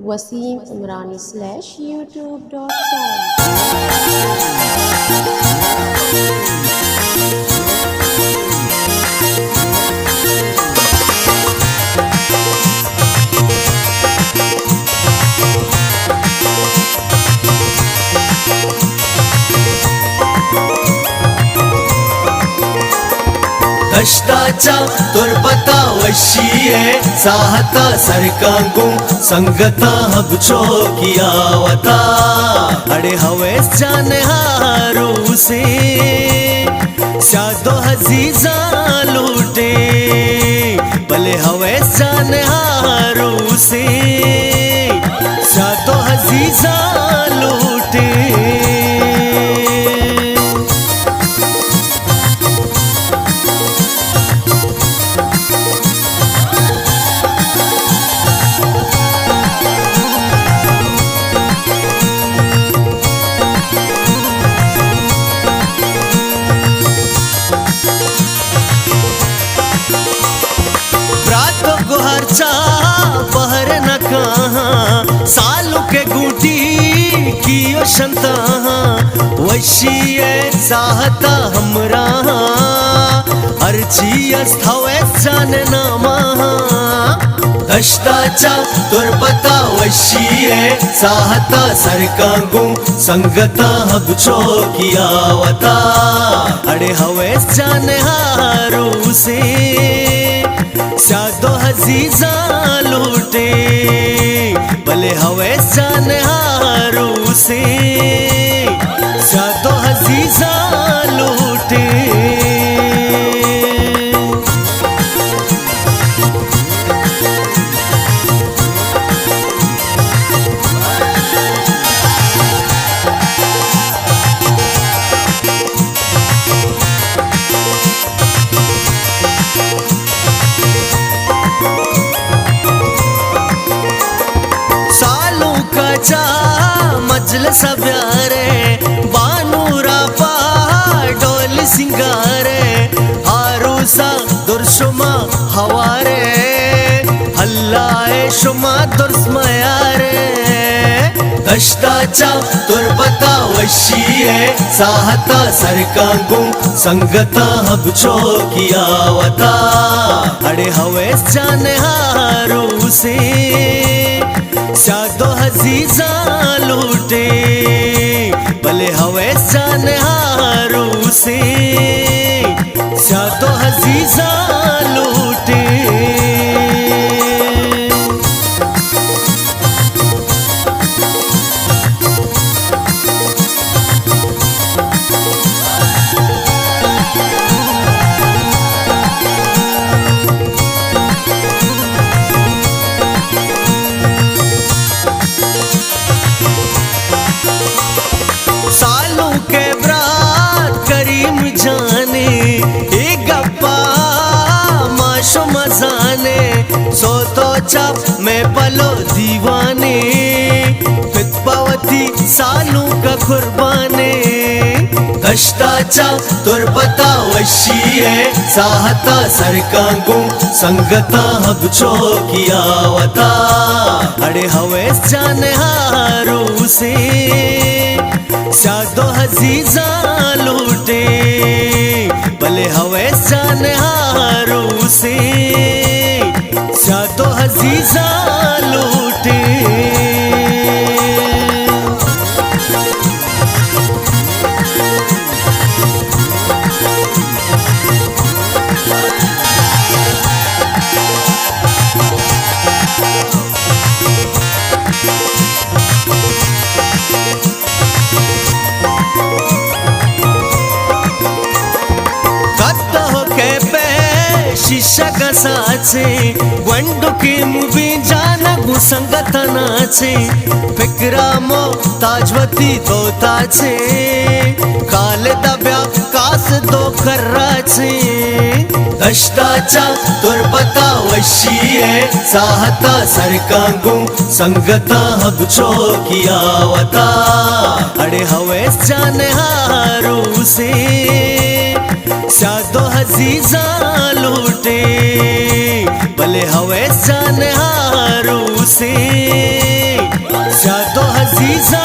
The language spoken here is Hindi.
वसीम इमरानी /youtube.com। कष्टाचा तुरपता वशीये चाहता सरकांगू संगता हबचो किया वता अड़े हवे जाने हारू से शादो हजीजा लूटे भले हवे जाने हारू से शादो हजीजा लूटे बहर न कहाँ सालू के गुटी कियो शंता वशीये चाहता हमरा अर्ची अस्थवे जाने नामा कष्टाचा तुरपता वशीये चाहता सरकांगू संगता हबचो किया वता अड़े हवे जाने हारू से शादो हजीजा लूटे भले हवे जाने हारू से शादो हजीजा लूटे मजलिस प्यारे बानूरा पा डोल सिंगारे हारूसा दुर्शुमा हवारे हल्लाए शुमा दुर्स्मयारे कष्टाचा तुरपता वशीये चाहता सरकांगू संगता हबचो किया वता अड़े हवे जाने हारू से शादो हजीजा लूटे भले हवे जाने हारू से शादो हजीजा लूटे सालों के ब्रात करीम जाने एक गप्पा माशो मजाने सो तो चाप में पलो दीवाने पितपावती सालों का कुर्बाने कष्टाचा तुरपता वशीये चाहता सरकांगू संगता हबचो किया वता अड़े हवे जाने हारू से शादो हजीजा लूटे भले हवे जाने हारू से शादो हजीजा लूटे शीशा कसाचे वंडू के मुबी जाना गुसंगतनाचे फिक्रा मो ताजवती दोताचे काले दब्या कास दो कर्राचे कष्टाचा तुरपता वशीये चाहता सरकांगू संगता हबचो किया वता अड़े हवे जाने हारू से शादो हजीजा लूटे भले हवे जाने हारू से शादो हजीजा